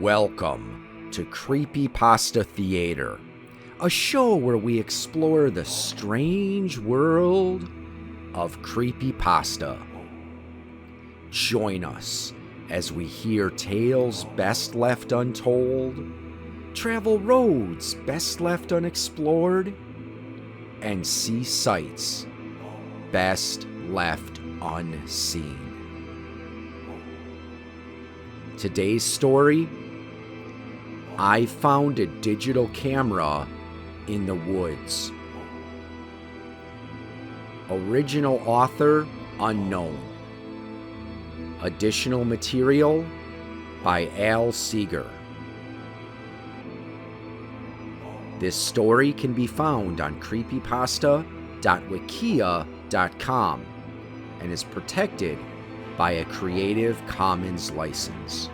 Welcome to Creepypasta Theater, a show where we explore the strange world of creepypasta. Join us as we hear tales best left untold, travel roads best left unexplored, and see sights best left unseen. Today's story: I found a digital camera in the woods. Original author unknown. Additional material by Seeger. This story can be found on Creepypasta.wikia.com and is protected by a Creative Commons license.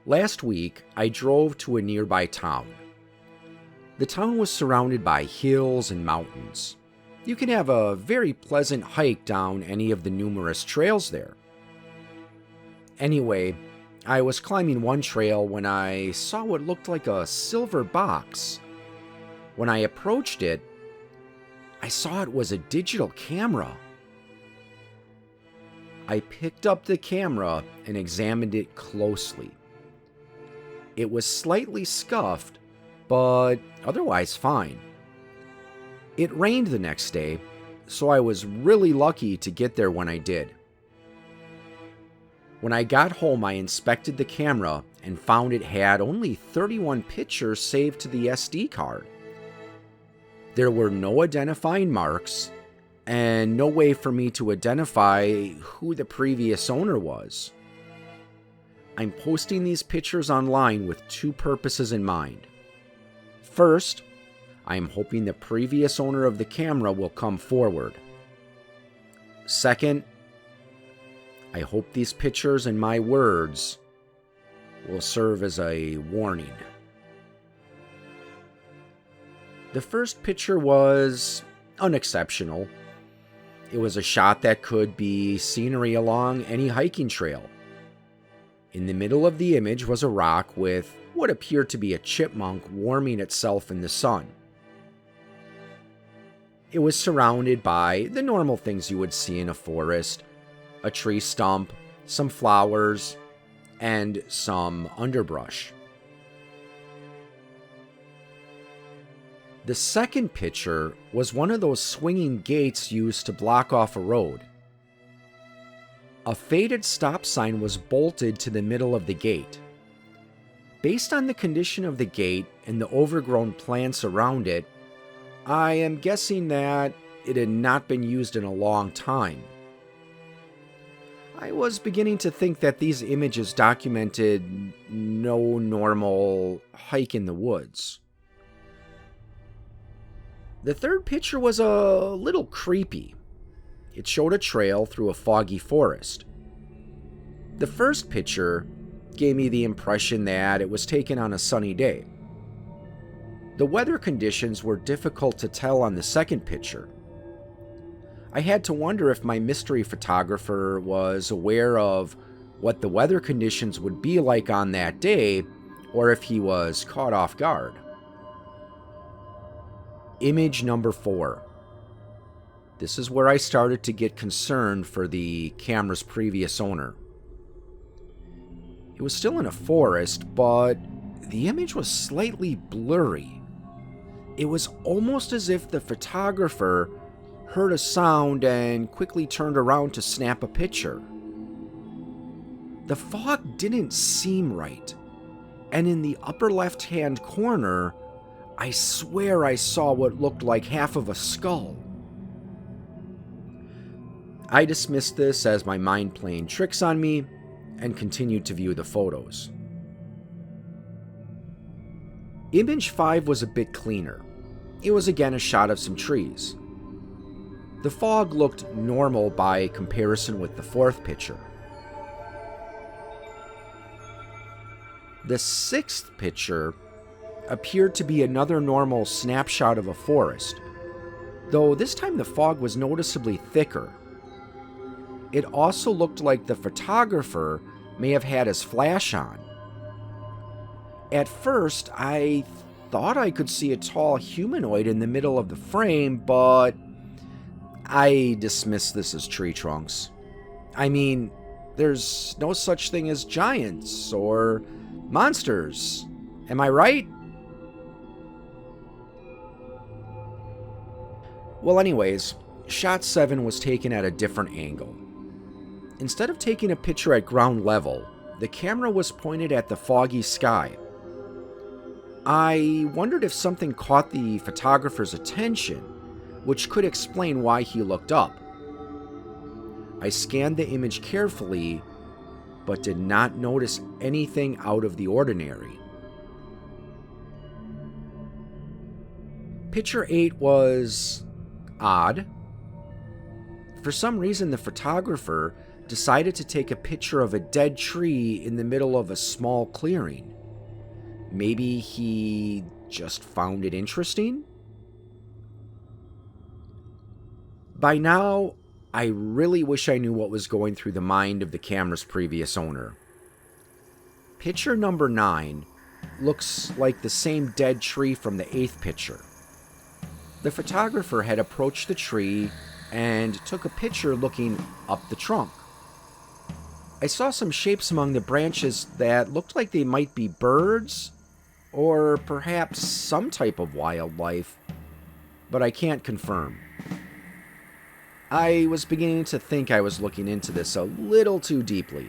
Last week, I drove to a nearby town. The town was surrounded by hills and mountains. You can have a very pleasant hike down any of the numerous trails there. Anyway, I was climbing one trail when I saw what looked like a silver box. When I approached it, I saw it was a digital camera. I picked up the camera and examined it closely. It was slightly scuffed, but otherwise fine. It rained the next day, so I was really lucky to get there when I did. When I got home, I inspected the camera and found it had only 31 pictures saved to the SD card. There were no identifying marks, and no way for me to identify who the previous owner was. I'm posting these pictures online with two purposes in mind. First, I am hoping the previous owner of the camera will come forward. Second, I hope these pictures and my words will serve as a warning. The first picture was unexceptional. It was a shot that could be scenery along any hiking trail. In the middle of the image was a rock with what appeared to be a chipmunk warming itself in the sun. It was surrounded by the normal things you would see in a forest: a tree stump, some flowers, and some underbrush. The second picture was one of those swinging gates used to block off a road. A faded stop sign was bolted to the middle of the gate. Based on the condition of the gate and the overgrown plants around it, I am guessing that it had not been used in a long time. I was beginning to think that these images documented no normal hike in the woods. The third picture was a little creepy. It showed a trail through a foggy forest. The first picture gave me the impression that it was taken on a sunny day. The weather conditions were difficult to tell on the second picture. I had to wonder if my mystery photographer was aware of what the weather conditions would be like on that day, or if he was caught off guard. Image number 4. This is where I started to get concerned for the camera's previous owner. It was still in a forest, but the image was slightly blurry. It was almost as if the photographer heard a sound and quickly turned around to snap a picture. The fog didn't seem right, and in the upper left-hand corner, I swear I saw what looked like half of a skull. I dismissed this as my mind playing tricks on me and continued to view the photos. Image 5 was a bit cleaner. It was again a shot of some trees. The fog looked normal by comparison with the fourth picture. The sixth picture appeared to be another normal snapshot of a forest. though this time the fog was noticeably thicker. It also looked like the photographer may have had his flash on. At first, I thought I could see a tall humanoid in the middle of the frame, but I dismissed this as tree trunks. I mean, there's no such thing as giants or monsters. Am I right? Well, anyways, shot 7 was taken at a different angle. Instead of taking a picture at ground level, the camera was pointed at the foggy sky. I wondered if something caught the photographer's attention, which could explain why he looked up. I scanned the image carefully, but did not notice anything out of the ordinary. Picture 8 was odd. For some reason, the photographer decided to take a picture of a dead tree in the middle of a small clearing. Maybe he just found it interesting? By now, I really wish I knew what was going through the mind of the camera's previous owner. Picture number 9 looks like the same dead tree from the 8th picture. The photographer had approached the tree and took a picture looking up the trunk. I saw some shapes among the branches that looked like they might be birds, or perhaps some type of wildlife, but I can't confirm. I was beginning to think I was looking into this a little too deeply.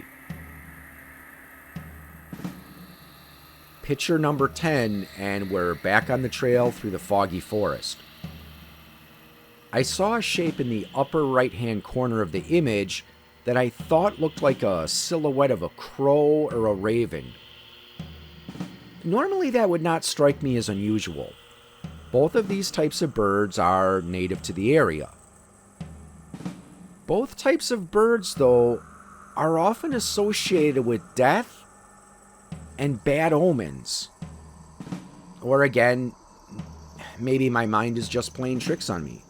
Picture number 10, and we're back on the trail through the foggy forest. I saw a shape in the upper right-hand corner of the image that I thought looked like a silhouette of a crow or a raven. Normally that would not strike me as unusual. Both of these types of birds are native to the area. Both types of birds, though, are often associated with death and bad omens. Or again, maybe my mind is just playing tricks on me.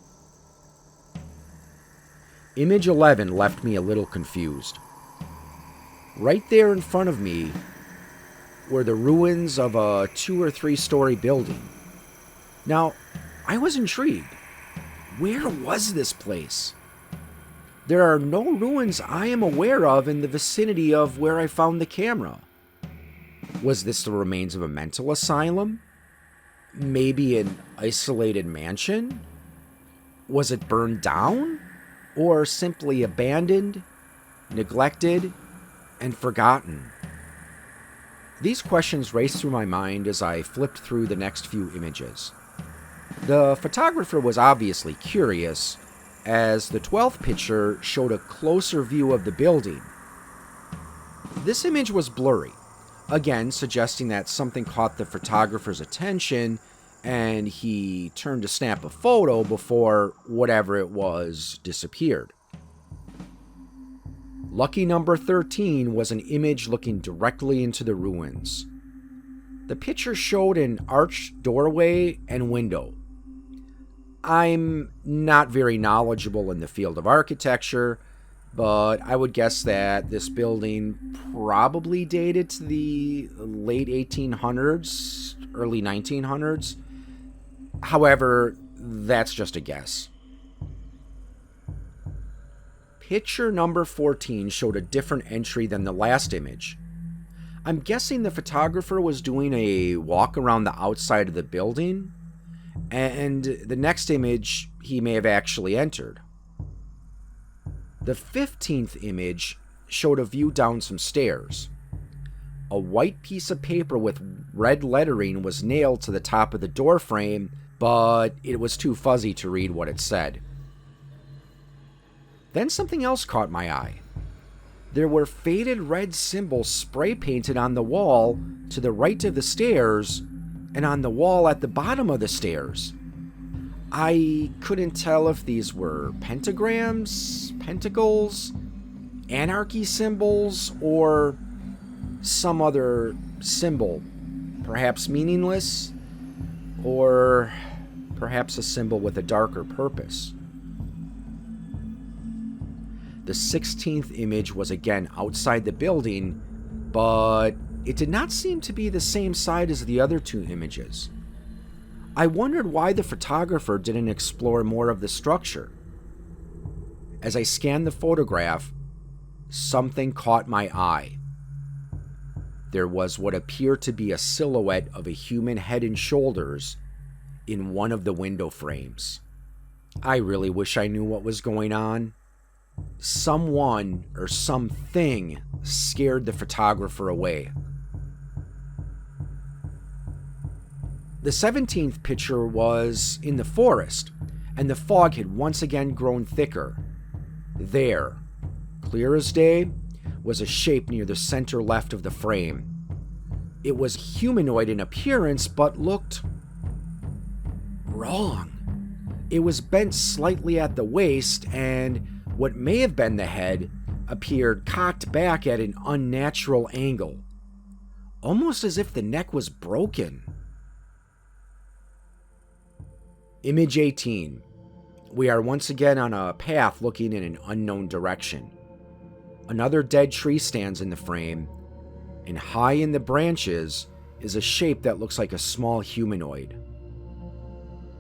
Image 11 left me a little confused. Right there in front of me were the ruins of a 2 or 3 story building. Now, I was intrigued. Where was this place? There are no ruins I am aware of in the vicinity of where I found the camera. Was this the remains of a mental asylum? Maybe an isolated mansion? Was it burned down? Or simply abandoned, neglected, and forgotten? These questions raced through my mind as I flipped through the next few images. The photographer was obviously curious, as the 12th picture showed a closer view of the building. This image was blurry, again suggesting that something caught the photographer's attention and he turned to snap a photo before whatever it was disappeared. Lucky number 13 was an image looking directly into the ruins. The picture showed an arched doorway and window. I'm not very knowledgeable in the field of architecture, but I would guess that this building probably dated to the late 1800s, early 1900s. However, that's just a guess. Picture number 14 showed a different entry than the last image. I'm guessing the photographer was doing a walk around the outside of the building, and the next image he may have actually entered. The 15th image showed a view down some stairs. A white piece of paper with red lettering was nailed to the top of the door frame, but it was too fuzzy to read what it said. Then something else caught my eye. There were faded red symbols spray painted on the wall to the right of the stairs and on the wall at the bottom of the stairs. I couldn't tell if these were pentagrams, pentacles, anarchy symbols, or some other symbol, perhaps meaningless, or perhaps a symbol with a darker purpose. The 16th image was again outside the building, but it did not seem to be the same side as the other two images. I wondered why the photographer didn't explore more of the structure. As I scanned the photograph, something caught my eye. There was what appeared to be a silhouette of a human head and shoulders in one of the window frames. I really wish I knew what was going on. Someone or something scared the photographer away. The 17th picture was in the forest, and the fog had once again grown thicker. There, clear as day, was a shape near the center left of the frame. It was humanoid in appearance, but looked wrong. It was bent slightly at the waist, and what may have been the head appeared cocked back at an unnatural angle, almost as if the neck was broken. Image 18. We are once again on a path looking in an unknown direction. Another dead tree stands in the frame, and high in the branches is a shape that looks like a small humanoid.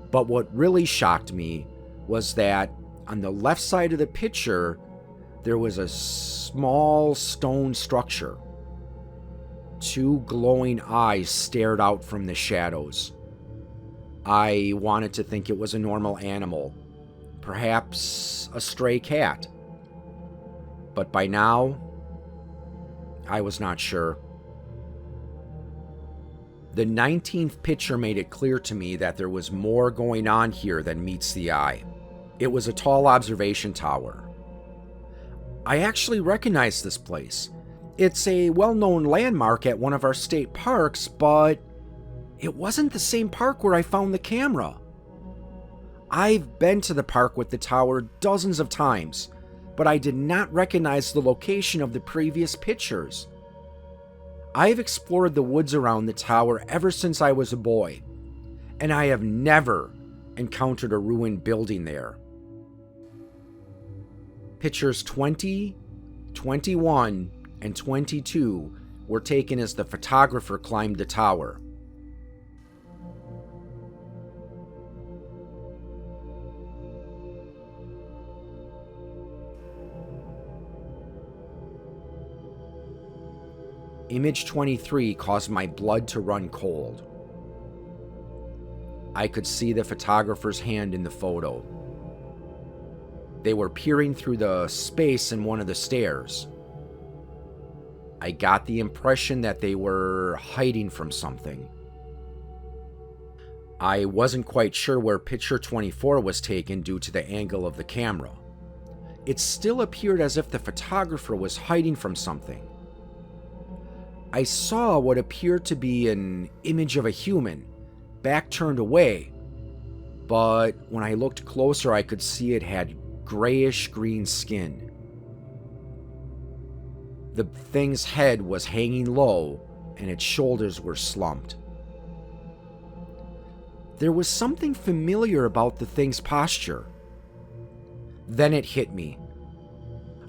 But what really shocked me was that on the left side of the picture, there was a small stone structure. Two glowing eyes stared out from the shadows. I wanted to think it was a normal animal, perhaps a stray cat. But by now, I was not sure. The 19th picture made it clear to me that there was more going on here than meets the eye. It was a tall observation tower. I actually recognized this place. It's a well-known landmark at one of our state parks, but it wasn't the same park where I found the camera. I've been to the park with the tower dozens of times, but I did not recognize the location of the previous pictures. I've explored the woods around the tower ever since I was a boy, and I have never encountered a ruined building there. Pictures 20, 21, and 22 were taken as the photographer climbed the tower. Image 23 caused my blood to run cold. I could see the photographer's hand in the photo. They were peering through the space in one of the stairs. I got the impression that they were hiding from something. I wasn't quite sure where picture 24 was taken due to the angle of the camera. It still appeared as if the photographer was hiding from something. I saw what appeared to be an image of a human, back turned away, but when I looked closer, I could see it had grayish-green skin. The thing's head was hanging low, and its shoulders were slumped. There was something familiar about the thing's posture. Then it hit me.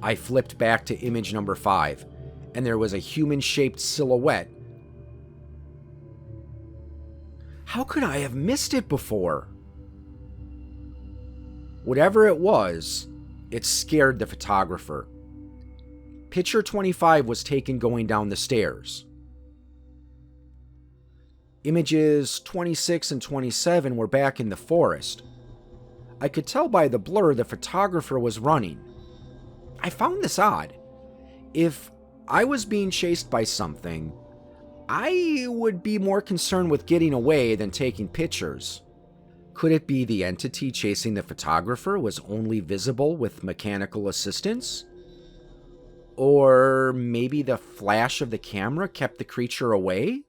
I flipped back to image number 5. And there was a human-shaped silhouette. How could I have missed it before? Whatever it was, it scared the photographer. Picture 25 was taken going down the stairs. Images 26 and 27 were back in the forest. I could tell by the blur the photographer was running. I found this odd. If I was being chased by something, I would be more concerned with getting away than taking pictures. Could it be the entity chasing the photographer was only visible with mechanical assistance? Or maybe the flash of the camera kept the creature away?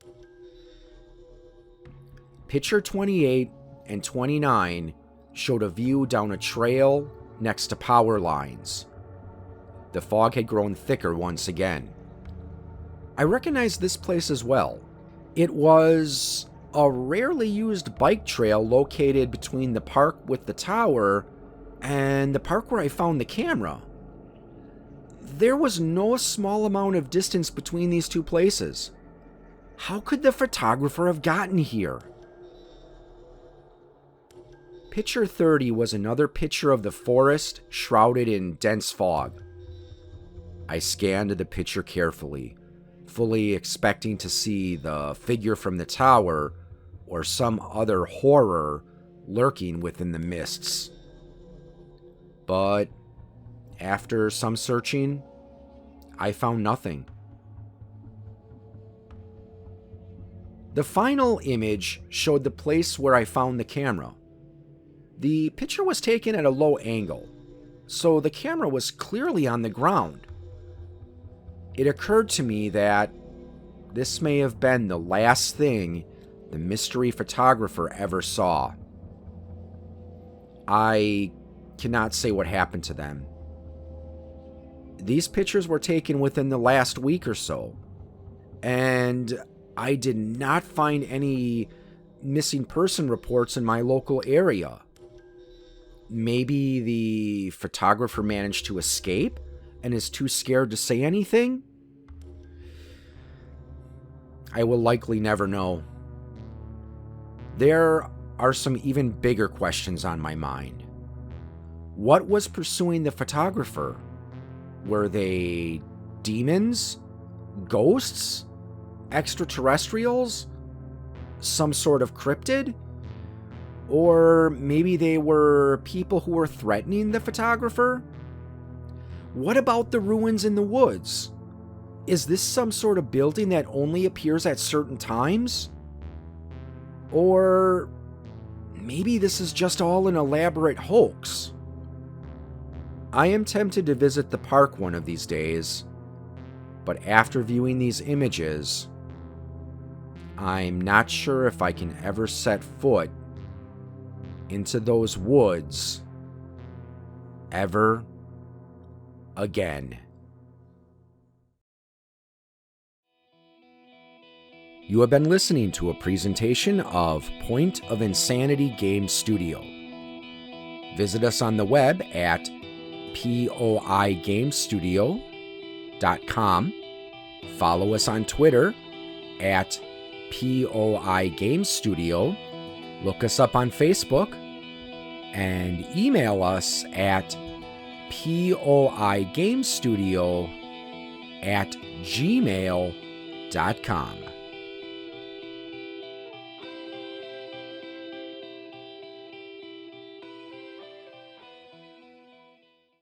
Picture 28 and 29 showed a view down a trail next to power lines. The fog had grown thicker once again. I recognized this place as well. It was a rarely used bike trail located between the park with the tower and the park where I found the camera. There was no small amount of distance between these two places. How could the photographer have gotten here? Picture 30 was another picture of the forest shrouded in dense fog. I scanned the picture carefully, fully expecting to see the figure from the tower or some other horror lurking within the mists. But after some searching, I found nothing. The final image showed the place where I found the camera. The picture was taken at a low angle, so the camera was clearly on the ground. It occurred to me that this may have been the last thing the mystery photographer ever saw. I cannot say what happened to them. These pictures were taken within the last week or so, and I did not find any missing person reports in my local area. Maybe the photographer managed to escape and is too scared to say anything? I will likely never know. There are some even bigger questions on my mind. What was pursuing the photographer? Were they demons? Ghosts? Extraterrestrials? Some sort of cryptid? Or maybe they were people who were threatening the photographer? What about the ruins in the woods? Is this some sort of building that only appears at certain times? Or maybe this is just all an elaborate hoax? I am tempted to visit the park one of these days, but after viewing these images, I'm not sure if I can ever set foot into those woods ever again. You have been listening to a presentation of Point of Insanity Game Studio. Visit us on the web at poigamestudio.com. Follow us on Twitter at poigamestudio. Look us up on Facebook and email us at poigamestudio@gmail.com.